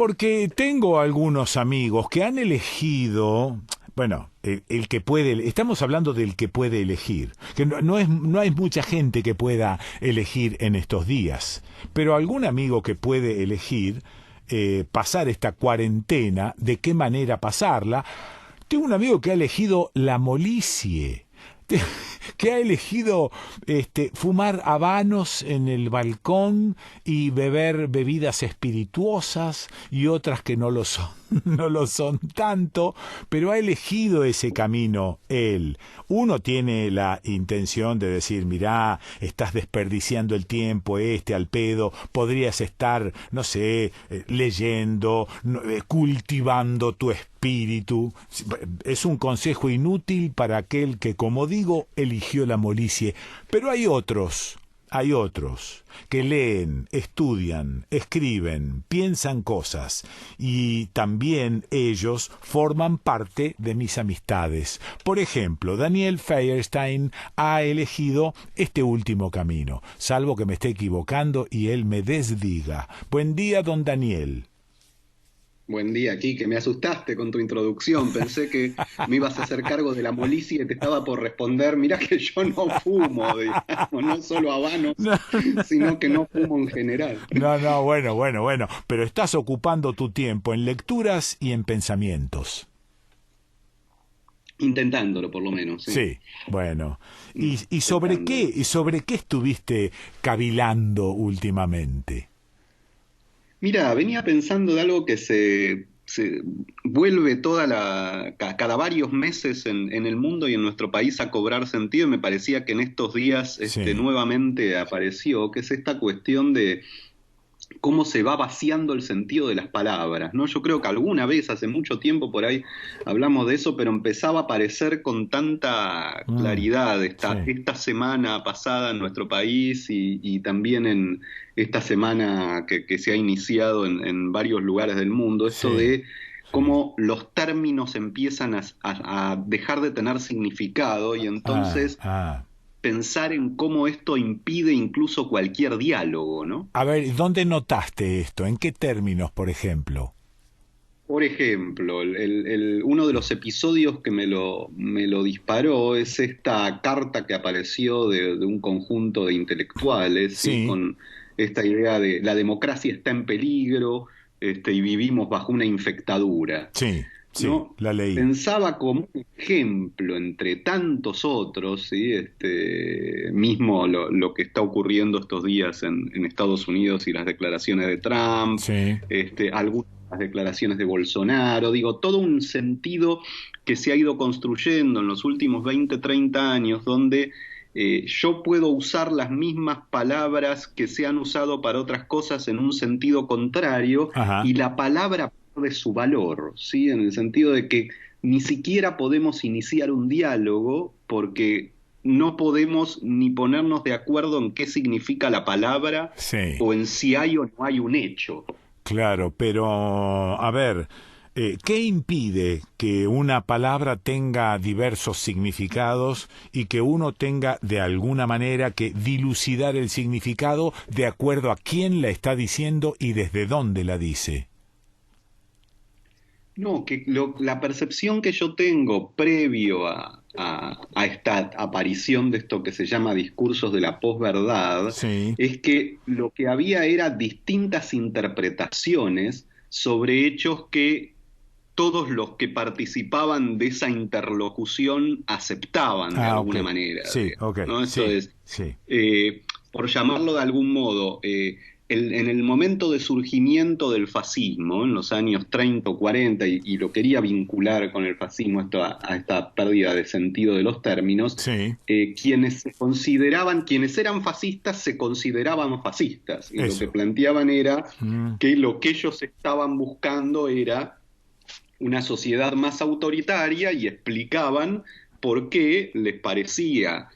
porque tengo algunos amigos que han elegido, bueno, el que puede, estamos hablando del que puede elegir, que no hay mucha gente que pueda elegir en estos días, pero algún amigo que puede elegir pasar esta cuarentena, de qué manera pasarla. Tengo un amigo que ha elegido la molicie, que ha elegido fumar habanos en el balcón y beber bebidas espirituosas y otras que no lo son, no lo son tanto, pero ha elegido ese camino él. Uno tiene la intención de decir, mirá, estás desperdiciando el tiempo al pedo, podrías estar, no sé, leyendo, cultivando tu espíritu. Es un consejo inútil para aquel que, como digo, eligió la molicie. Pero hay otros que leen, estudian, escriben, piensan cosas, y también ellos forman parte de mis amistades. Por ejemplo, Daniel Feierstein ha elegido este último camino, salvo que me esté equivocando y él me desdiga. Buen día, don Daniel. Buen día, Quique. Me asustaste con tu introducción. Pensé que me ibas a hacer cargo de la molicie y te estaba por responder. Mirá que yo no fumo, digamos, no solo habanos, No, sino que no fumo en general. no, bueno, pero estás ocupando tu tiempo en lecturas y en pensamientos. Intentándolo, por lo menos, sí. Sí, bueno. ¿Y Intentándolo. sobre qué estuviste cavilando últimamente? Mira, venía pensando de algo que se vuelve cada varios meses en el mundo y en nuestro país a cobrar sentido, y me parecía que en estos días Sí. nuevamente apareció, que es esta cuestión de cómo se va vaciando el sentido de las palabras, ¿no? Yo creo que alguna vez, hace mucho tiempo por ahí, hablamos de eso, pero empezaba a aparecer con tanta Mm, claridad sí, esta semana pasada en nuestro país y también en esta semana que se ha iniciado en varios lugares del mundo, esto sí, de sí. cómo los términos empiezan a dejar de tener significado y Ah, entonces ah. pensar en cómo esto impide incluso cualquier diálogo, ¿no? A ver, ¿dónde notaste esto? ¿En qué términos, por ejemplo? Por ejemplo, uno de los episodios que me lo disparó es esta carta que apareció de un conjunto de intelectuales, ¿sí? Sí, Con esta idea de la democracia está en peligro, y vivimos bajo una infectadura, sí, sí, ¿no? la leí. Pensaba como un ejemplo entre tantos otros, ¿sí? Mismo lo que está ocurriendo estos días en Estados Unidos y las declaraciones de Trump, Sí. algunas declaraciones de Bolsonaro, digo, todo un sentido que se ha ido construyendo en los últimos 20, 30 años, donde yo puedo usar las mismas palabras que se han usado para otras cosas en un sentido contrario y Ajá. la palabra pierde su valor, ¿sí? En el sentido de que ni siquiera podemos iniciar un diálogo porque no podemos ni ponernos de acuerdo en qué significa la palabra Sí. o en si hay o no hay un hecho. Claro, pero a ver, ¿qué impide que una palabra tenga diversos significados y que uno tenga de alguna manera que dilucidar el significado de acuerdo a quién la está diciendo y desde dónde la dice? No, que la percepción que yo tengo previo a esta aparición de esto que se llama discursos de la posverdad Sí. es que lo que había era distintas interpretaciones sobre hechos que todos los que participaban de esa interlocución aceptaban de Ah, ok. alguna manera, Sí, digamos, ok. ¿no? Esto Sí, es, sí. por llamarlo de algún modo, en el momento de surgimiento del fascismo, en los años 30 o 40, y lo quería vincular con el fascismo, a esta pérdida de sentido de los términos, Sí. quienes se consideraban, quienes eran fascistas se consideraban fascistas, y lo que Eso. planteaban era Mm, que lo que ellos estaban buscando era una sociedad más autoritaria y explicaban por qué les parecía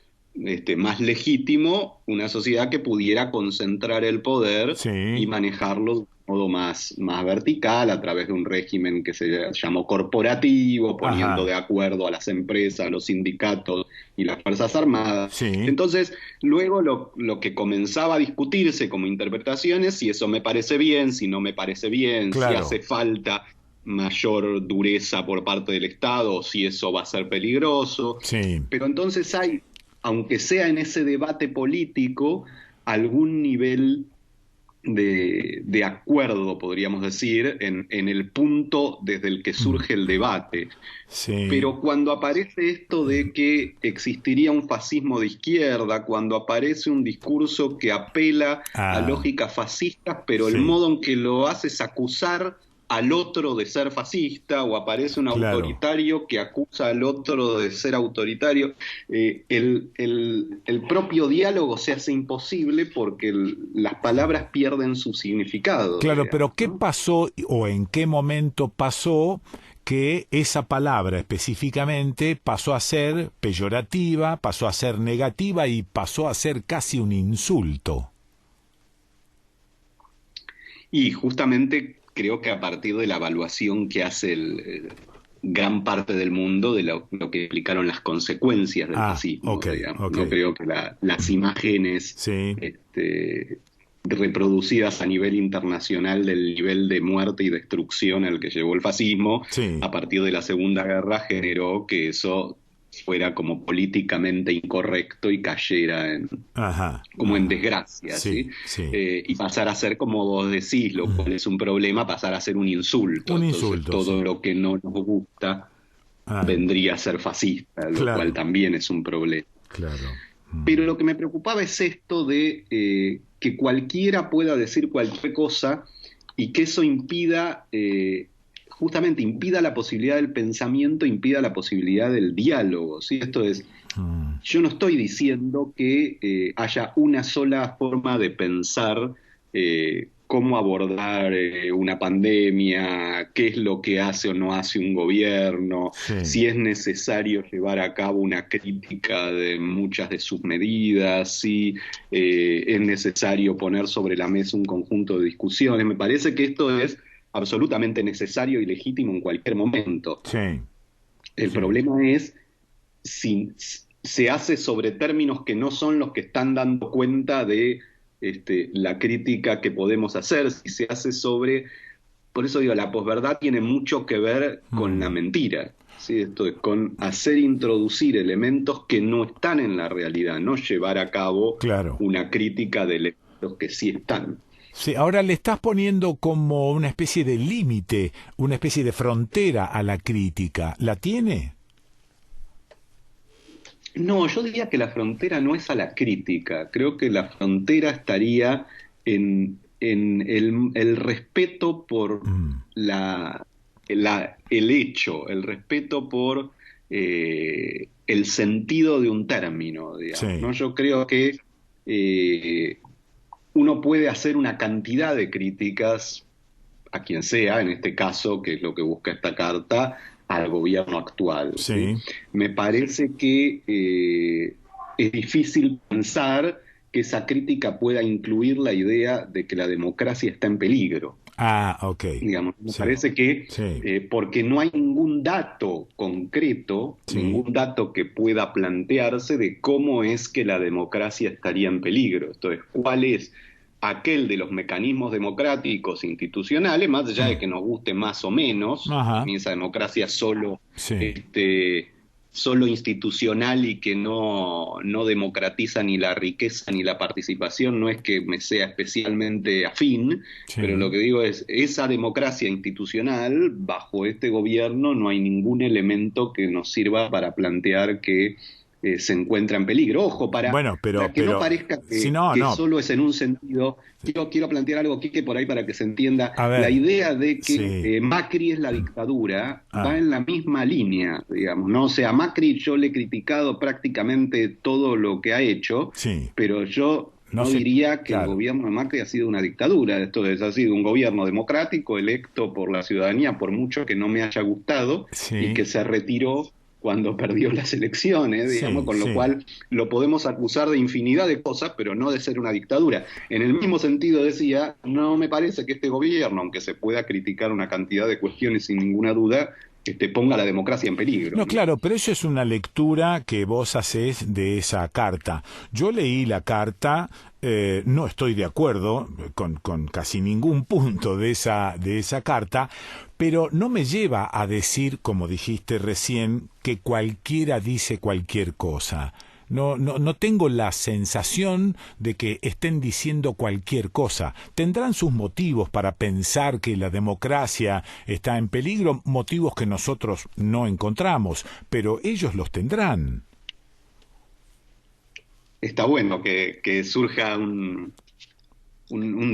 más legítimo una sociedad que pudiera concentrar el poder y sí. manejarlo modo más vertical, a través de un régimen que se llamó corporativo, poniendo de acuerdo a las empresas, a los sindicatos y las Fuerzas Armadas. Sí, Entonces, luego lo que comenzaba a discutirse como interpretaciones, si eso me parece bien, si no me parece bien, si claro. hace falta mayor dureza por parte del Estado, o si eso va a ser peligroso. Sí. Pero entonces hay, aunque sea en ese debate político, algún nivel de acuerdo, podríamos decir, en el punto desde el que Mm, surge el debate. sí. Pero cuando aparece esto de que existiría un fascismo de izquierda, cuando aparece un discurso que apela a Ah, lógicas fascistas, pero el sí, modo en que lo hace es acusar al otro de ser fascista, o aparece un claro. autoritario que acusa al otro de ser autoritario, el propio diálogo se hace imposible porque las palabras pierden su significado, Claro, digamos, pero ¿qué ¿no? pasó o en qué momento pasó que esa palabra específicamente pasó a ser peyorativa, pasó a ser negativa y pasó a ser casi un insulto? Y justamente creo que a partir de la evaluación que hace gran parte del mundo de lo que implicaron las consecuencias del Ah, fascismo, ok, digamos. ok. No creo que las imágenes Sí, este, reproducidas a nivel internacional del nivel de muerte y destrucción al que llevó el fascismo, sí. a partir de la Segunda Guerra generó que eso fuera como políticamente incorrecto y cayera Ajá, como en ajá. desgracia, ¿sí? Sí, sí. Y pasar a ser, como vos decís, lo cual es un problema, pasar a ser un insulto. Un Entonces, insulto, todo sí. lo que no nos gusta Ah, vendría a ser fascista, lo cual claro, también es un problema. claro. Pero lo que me preocupaba es esto de que cualquiera pueda decir cualquier cosa y que eso impida, justamente impida la posibilidad del pensamiento, impida la posibilidad del diálogo, ¿sí? Esto es, Mm, yo no estoy diciendo que haya una sola forma de pensar cómo abordar una pandemia, qué es lo que hace o no hace un gobierno, sí. si es necesario llevar a cabo una crítica de muchas de sus medidas, si es necesario poner sobre la mesa un conjunto de discusiones. Me parece que esto es absolutamente necesario y legítimo en cualquier momento. Sí, El sí. problema es si se hace sobre términos que no son los que están dando cuenta de la crítica que podemos hacer, si se hace sobre, por eso digo, la posverdad tiene mucho que ver con la Mm, mentira, ¿sí? Esto es con hacer introducir elementos que no están en la realidad, no llevar a cabo claro. una crítica de elementos que sí están. Sí, ahora le estás poniendo como una especie de límite, una especie de frontera a la crítica. ¿La tiene? No, yo diría que la frontera no es a la crítica, creo que la frontera estaría en el respeto por Mm, el hecho, el respeto por el sentido de un término, digamos, sí, ¿no? Yo creo que eh, uno puede hacer una cantidad de críticas a quien sea, en este caso, que es lo que busca esta carta, al gobierno actual, ¿sí? sí. Me parece que es difícil pensar que esa crítica pueda incluir la idea de que la democracia está en peligro. Ah, ok. Digamos, me Sí, parece que sí, porque no hay ningún dato concreto, sí. ningún dato que pueda plantearse de cómo es que la democracia estaría en peligro. Entonces, ¿cuál es aquel de los mecanismos democráticos institucionales, más allá de Mm, que nos guste más o menos, a ajá, mí esa democracia solo, sí. solo institucional y que no democratiza ni la riqueza ni la participación, no es que me sea especialmente afín, pero lo Sí. que digo es, esa democracia institucional, bajo este gobierno, no hay ningún elemento que nos sirva para plantear que se encuentra en peligro. Ojo, Bueno, para que no pero, parezca si no, que no. solo es en un sentido, quiero plantear algo, Quique, por ahí para que se entienda. A La ver, idea de que sí. Macri es la dictadura va Ah, en la misma línea, digamos, ¿no? O sea, a Macri yo le he criticado prácticamente todo lo que ha hecho, sí. pero yo No no sé, diría que el claro. gobierno de Macri ha sido una dictadura. Esto es, ha sido un gobierno democrático electo por la ciudadanía, por mucho que no me haya gustado, y Sí. que se retiró cuando perdió las elecciones, digamos, Sí, con lo sí. cual lo podemos acusar de infinidad de cosas, pero no de ser una dictadura. En el mismo sentido decía, no me parece que este gobierno, aunque se pueda criticar una cantidad de cuestiones sin ninguna duda, ponga la democracia en peligro, No, ¿no? claro, pero eso es una lectura que vos haces de esa carta. Yo leí la carta, no estoy de acuerdo con casi ningún punto de esa carta, pero no me lleva a decir, como dijiste recién, que cualquiera dice cualquier cosa. No tengo la sensación de que estén diciendo cualquier cosa. Tendrán sus motivos para pensar que la democracia está en peligro, motivos que nosotros no encontramos, pero ellos los tendrán. Está bueno que surja un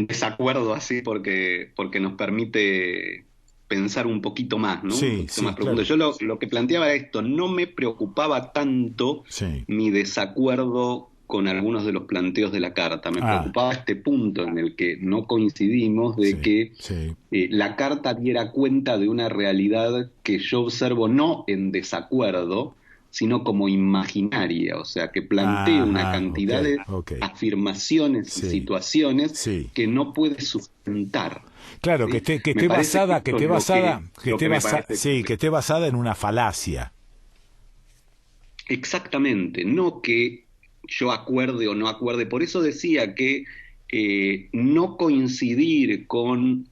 desacuerdo así porque nos permite pensar un poquito más, ¿no? Un Sí, poquito sí, más profundo. claro. Yo lo que planteaba era esto, no me preocupaba tanto Sí. mi desacuerdo con algunos de los planteos de la carta, me Ah, preocupaba este punto en el que no coincidimos de sí, que sí. la carta diera cuenta de una realidad que yo observo no en desacuerdo, sino como imaginaria, o sea, que plantee una Ajá, ok, cantidad de ok. afirmaciones y Sí, situaciones sí. que no puede sustentar. Claro, ¿Sí? que Me esté parece que basada, que esto esté es basada, que lo esté que me basada, parece sí, que esté basada en una falacia. exactamente, no que yo acuerde o no acuerde. Por eso decía que no coincidir con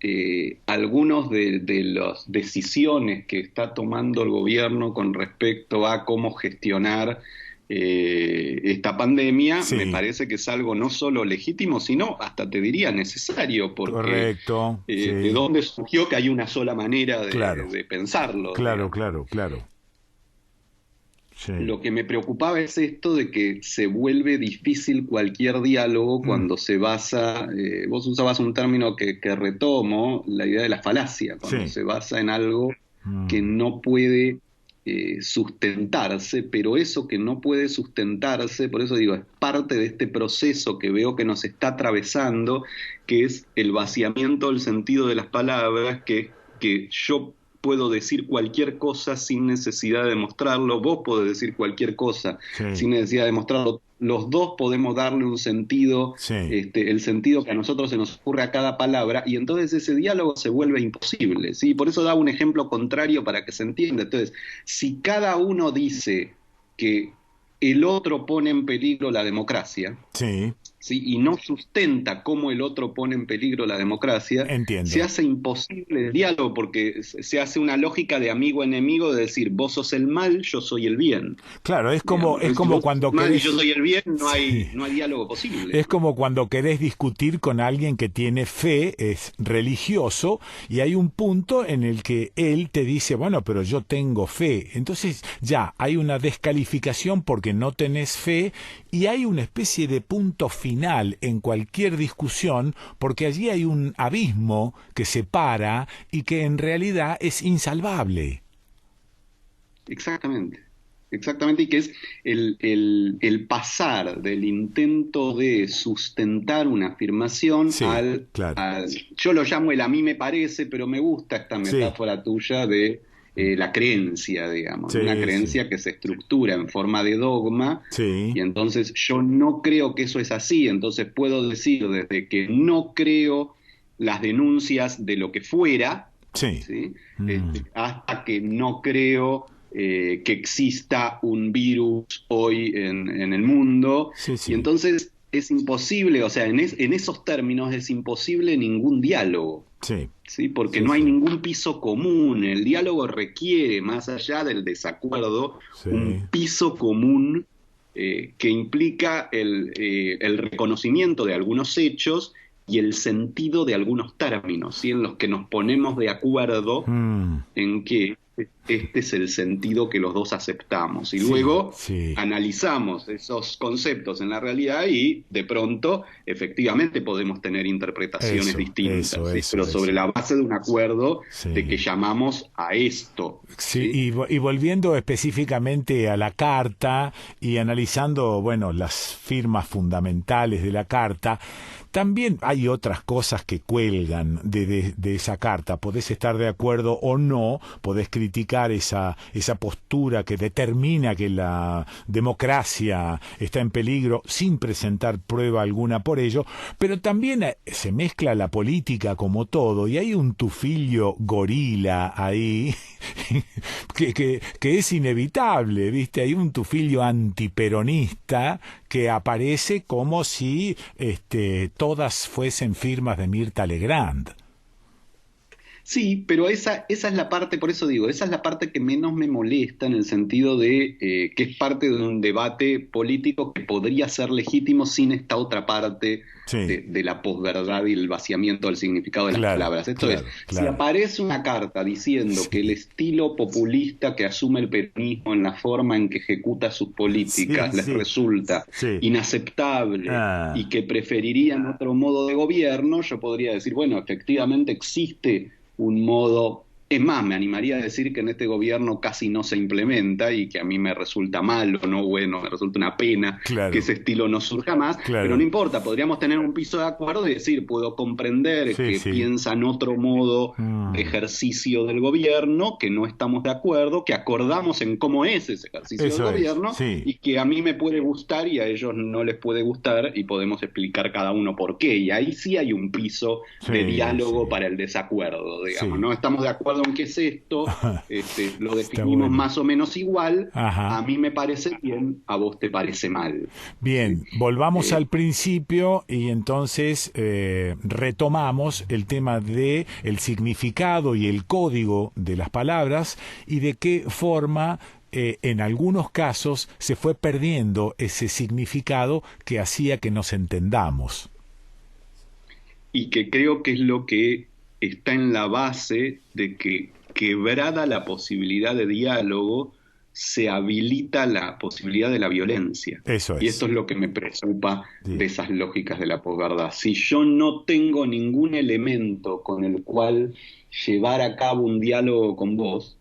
algunos de las decisiones que está tomando el gobierno con respecto a cómo gestionar esta pandemia, me Sí, parece que es algo no solo legítimo, sino hasta te diría necesario, porque correcto, de sí, dónde surgió que hay una sola manera claro, de pensarlo, claro, digamos. claro, claro, sí. Lo que me preocupaba es esto de que se vuelve difícil cualquier diálogo Mm, cuando se basa, vos usabas un término que retomo, la idea de la falacia, cuando sí, se basa en algo que mm, no puede sustentarse, pero eso que no puede sustentarse, por eso digo, es parte de este proceso que veo que nos está atravesando, que es el vaciamiento del sentido de las palabras, que yo puedo decir cualquier cosa sin necesidad de demostrarlo, vos podés decir cualquier cosa sí, sin necesidad de demostrarlo, los dos podemos darle un sentido, sí, el sentido que a nosotros se nos ocurre a cada palabra, y entonces ese diálogo se vuelve imposible, ¿sí? Por eso da un ejemplo contrario para que se entienda. Entonces, si cada uno dice que el otro pone en peligro la democracia, sí, ¿sí? Y no sustenta cómo el otro pone en peligro la democracia, se entiendo. hace imposible el diálogo porque se hace una lógica de amigo-enemigo de decir, vos sos el mal, yo soy el bien. Claro, Digamos, es ¿no? Si como vos sos cuando el mal y yo querés, soy el bien, sí, no hay diálogo posible. es como cuando querés discutir con alguien que tiene fe, es religioso, y hay un punto en el que él te dice, bueno, pero yo tengo fe. Entonces ya hay una descalificación porque no tenés fe y hay una especie de punto final en cualquier discusión porque allí hay un abismo que separa y que en realidad es insalvable. Exactamente. Exactamente, y que es el pasar del intento de sustentar una afirmación Sí, claro. yo lo llamo el a mí me parece, pero me gusta esta Sí, metáfora tuya de la creencia, digamos, ¿no? Una sí, sí. creencia que se estructura en forma de dogma, Sí, y entonces yo no creo que eso es así, entonces puedo decir desde que no creo las denuncias de lo que fuera, sí. ¿sí? Mm, Hasta que no creo que exista un virus hoy en el mundo. sí, Y sí. entonces es imposible, o sea, en esos términos es imposible ningún diálogo, Sí, ¿sí? Porque sí, no hay sí. ningún piso común. El diálogo requiere, más allá del desacuerdo, un Sí. piso común que implica el reconocimiento de algunos hechos y el sentido de algunos términos, ¿sí? En los que nos ponemos de acuerdo Mm, en que este es el sentido que los dos aceptamos. Y sí, luego sí. analizamos esos conceptos en la realidad y de pronto efectivamente podemos tener interpretaciones distintas, ¿sí? Pero sobre Eso. la base de un acuerdo de que Sí. llamamos a esto, Sí, ¿sí? y volviendo específicamente a la carta y analizando, bueno, las firmas fundamentales de la carta, también hay otras cosas que cuelgan de esa carta. Podés estar de acuerdo o no, podés criticar esa postura que determina que la democracia está en peligro sin presentar prueba alguna por ello, pero también se mezcla la política como todo, y hay un tufillo gorila ahí que es inevitable, ¿viste? Hay un tufillo antiperonista que aparece como si todas fuesen firmas de Mirta Legrand. Sí, pero esa es la parte, por eso digo, esa es la parte que menos me molesta en el sentido de que es parte de un debate político que podría ser legítimo sin esta otra parte de la posverdad y el vaciamiento del significado de las palabras. Esto es, si aparece una carta diciendo que el estilo populista que asume el peronismo en la forma en que ejecuta sus políticas les resulta inaceptable y que preferirían otro modo de gobierno, yo podría decir, bueno, efectivamente existe un modo, es más, me animaría a decir que en este gobierno casi no se implementa y que a mí me resulta malo, no bueno, me resulta una pena que ese estilo no surja más, pero no importa, podríamos tener un piso de acuerdo y decir, puedo comprender que piensan otro modo de ejercicio del gobierno, que no estamos de acuerdo, que acordamos en cómo es ese ejercicio del gobierno y que a mí me puede gustar y a ellos no les puede gustar y podemos explicar cada uno por qué, y ahí sí hay un piso de diálogo para el desacuerdo, digamos, no estamos de acuerdo en qué es esto, lo definimos más o menos igual, a mí me parece bien, a vos te parece mal. Bien, volvamos al principio y entonces retomamos el tema de el significado y el código de las palabras y de qué forma en algunos casos se fue perdiendo ese significado que hacía que nos entendamos. Y que creo que es lo que está en la base de que, quebrada la posibilidad de diálogo, se habilita la posibilidad de la violencia. Eso es. Y esto es lo que me preocupa de esas lógicas de la posverdad. Si yo no tengo ningún elemento con el cual llevar a cabo un diálogo con vos,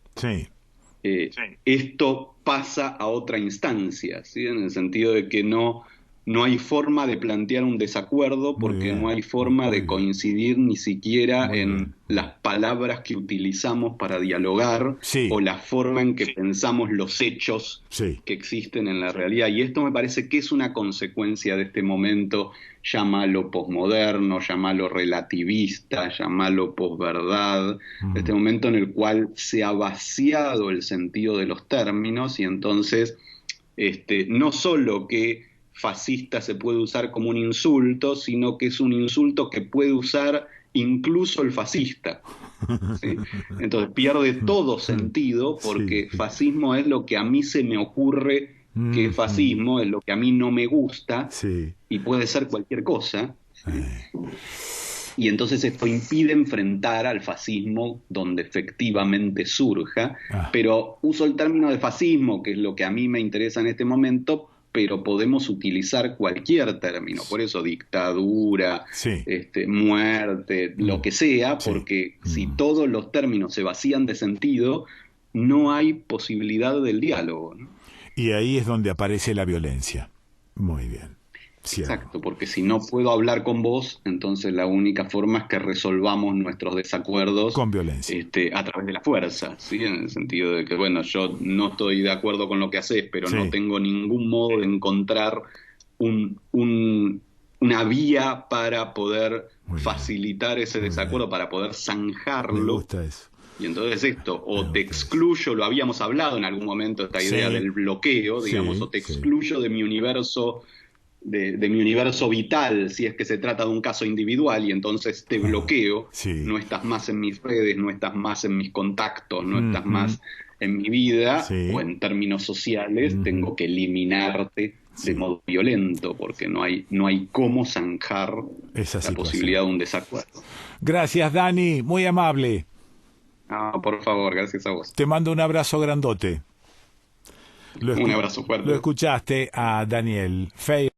esto pasa a otra instancia, ¿sí? En el sentido de que no hay forma de plantear un desacuerdo porque no hay forma de coincidir ni siquiera en las palabras que utilizamos para dialogar o la forma en que pensamos los hechos que existen en la realidad. Y esto me parece que es una consecuencia de este momento, llámalo posmoderno, llámalo relativista, llámalo posverdad, de este momento en el cual se ha vaciado el sentido de los términos y entonces no solo que fascista se puede usar como un insulto, sino que es un insulto que puede usar incluso el fascista. ¿Sí? Entonces pierde todo sentido porque fascismo es lo que a mí se me ocurre que es fascismo, es lo que a mí no me gusta y puede ser cualquier cosa. Y entonces esto impide enfrentar al fascismo donde efectivamente surja, pero uso el término de fascismo, que es lo que a mí me interesa en este momento, pero podemos utilizar cualquier término, por eso dictadura, muerte, lo que sea, porque si todos los términos se vacían de sentido, no hay posibilidad del diálogo, ¿no? Y ahí es donde aparece la violencia. Muy bien. Exacto, porque si no puedo hablar con vos, entonces la única forma es que resolvamos nuestros desacuerdos con violencia, a través de la fuerza, ¿sí? En el sentido de que, bueno, yo no estoy de acuerdo con lo que haces, pero no tengo ningún modo de encontrar una vía para poder facilitar ese desacuerdo, para poder zanjarlo. Me gusta eso. Y entonces esto, o te excluyo, lo habíamos hablado en algún momento, esta idea del bloqueo, digamos, o te excluyo de mi universo, de mi universo vital, si es que se trata de un caso individual, y entonces te bloqueo, no estás más en mis redes, no estás más en mis contactos, no estás más en mi vida, o en términos sociales, tengo que eliminarte de modo violento, porque no hay cómo zanjar la posibilidad de un desacuerdo. Gracias, Dani, muy amable. No, por favor, gracias a vos. Te mando un abrazo grandote. Un abrazo fuerte. Lo escuchaste a Daniel Fey.